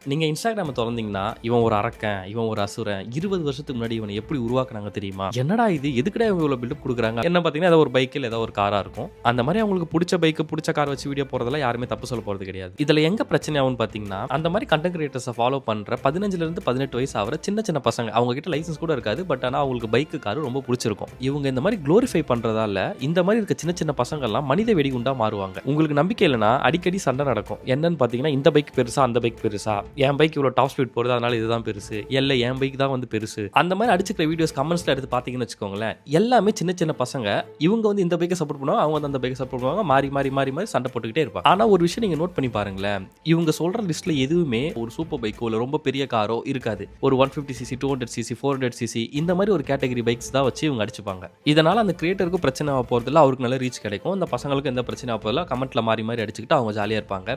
நீங்க Instagram தொறந்தீங்கன்னா, இவன் ஒரு அரக்கன், இவன் ஒரு அசுரன், 20 வருஷத்துக்கு முன்னாடி இவன எப்படி உருவாக்குனாங்க தெரியுமா? என்னடா இது? எதுக்குடா இவங்க இவ்வளோ பில்டப் குடுக்குறாங்க? என்ன பார்த்தீங்கன்னா, ஏதோ ஒரு பைக் இல்ல ஏதோ ஒரு காரா இருக்கும். அந்த மாரி அவங்களுக்கு புடிச்ச பைக், புடிச்ச கார் வச்சு வீடியோ போடுறதெல்லாம் யாருமே தப்பு சொல்ல போறது கிடையாது. இதுல எங்க பிரச்சனை ஆகும்னு பார்த்தீங்கன்னா, அந்த மாரி கன்டென்ட் கிரியேட்டர்ஸ ஃபாலோ பண்ற 15லிருந்து 18 வயசு ஆகுற சின்ன சின்ன பசங்க. அவங்க கிட்ட லைசென்ஸ் கூட இருக்காது. பட் ஆனா அவங்களுக்கு பைக், கார் ரொம்ப புடிச்சிருக்கும். இவங்க இந்த மாரி குளோரிஃபை பண்றதால, இந்த மாரி இருக்க சின்ன சின்ன பசங்கள்லாம் மனித வெடிகுண்டா மாறுவாங்க. உங்களுக்கு நம்பிக்கை இல்லன்னா, அடிக்கடி சண்டை நடக்கும். என்னன்னு பார்த்தீங்கன்னா, இந்த பைக் பெருசா, அந்த பைக் பெருசா? என் பைக் இவ்வளோ டாப் ஸ்பீட் போகுது, அதனால இதுதான் பெருசு. இல்ல என் பைக் தான் வந்து பெருசு. அந்த மாதிரி அடிச்சுக்கிற வீடியோஸ் கமெண்ட்ஸ்ல எடுத்து பார்த்தீங்கன்னு வச்சுக்கோங்களேன், எல்லாமே சின்ன சின்ன பசங்க. இவங்க வந்து இந்த பைக்கை சப்போர்ட் பண்ணுவாங்க, அவங்க வந்து அந்த பைக்கை சப்போர்ட் பண்ணுவாங்க. மாறி மாறி மாறி மாறி சண்டை போட்டுக்கிட்டே இருப்பாங்க. ஆனா ஒரு விஷயம் நீங்க நோட் பண்ணி பாருங்களேன், இவங்க சொல்ற லிஸ்ட்ல எதுவுமே ஒரு சூப்பர் பைக்கோ இல்ல ரொம்ப பெரிய காரோ இருக்காது. ஒரு 150cc, 200cc, 400cc இந்த மாதிரி ஒரு கேட்டகரி பைக்ஸ் தான் வச்சு இவங்க அடிச்சுப்பாங்க. இதனால அந்த கிரியேட்டருக்கு பிரச்சனை ஆக போறதில்ல, அவருக்கு நல்ல ரீச் கிடைக்கும். அந்த பசங்களுக்கு எந்த பிரச்சனை ஆக போறதில்ல. கமெண்ட்ல மாறி மாறி அடிச்சுக்கிட்டு அவங்க ஜாலியா இருப்பாங்க.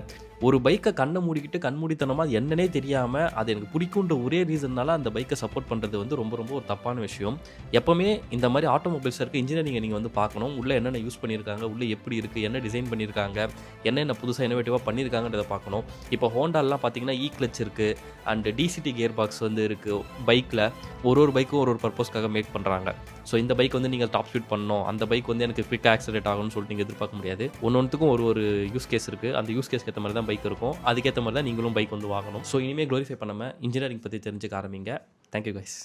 ஒரு பைக்கை கண்ணை மூடிக்கிட்டு கண்மூடித்தனமா அது என்னன்னே தெரியாம அது எனக்கு பிடிக்குன்ற ஒரே ரீசன்னால அந்த பைக்கை சப்போர்ட் பண்ணுறது வந்து ரொம்ப ரொம்ப ஒரு தப்பான விஷயம். எப்பவுமே இந்த மாதிரி ஆட்டோமொபைல்ஸ் இருக்க இன்ஜினியரிங்கை நீங்கள் வந்து பார்க்கணும். உள்ளே என்னென்ன யூஸ் பண்ணியிருக்காங்க, உள்ளே எப்படி இருக்குது, என்ன டிசைன் பண்ணியிருக்காங்க, என்னென்ன புதுசாக இனோவேட்டிவாக பண்ணியிருக்காங்கன்றதை பார்க்கணும். இப்போ ஹோண்டாலாம் பார்த்தீங்கன்னா கிளச் இருக்குது அண்ட் டிசிடி கியர் பாக்ஸ் வந்து இருக்குது பைக்கில். ஒரு பைக்கும் ஒரு பர்பஸ்க்காக மேக் பண்ணுறாங்க. ஸோ இந்த பைக் வந்து நீங்கள் டாப் ஸ்பீட் பண்ணணும், அந்த பைக் வந்து எனக்கு குவிக் ஆக்சிலேட் ஆகணும்னு சொல்லிட்டு நீங்கள் எதிர்பார்க்க முடியாது. ஒன்றுக்கும் ஒரு யூஸ் கேஸ் இருக்குது. அந்த யூஸ் கேஸ்க்கு ஏற்ற மாதிரி தான் பைக் இருக்கும். அதுக்கேற்ற மாதிரி தான் நீங்களும் பைக் வந்து வாங்கணும். ஸோ இனிமேல் க்ளோரிஃபை பண்ணாமல் இன்ஜினியரிங் பற்றி தெரிஞ்சுக்க ஆரம்பிங்க. Thank you guys.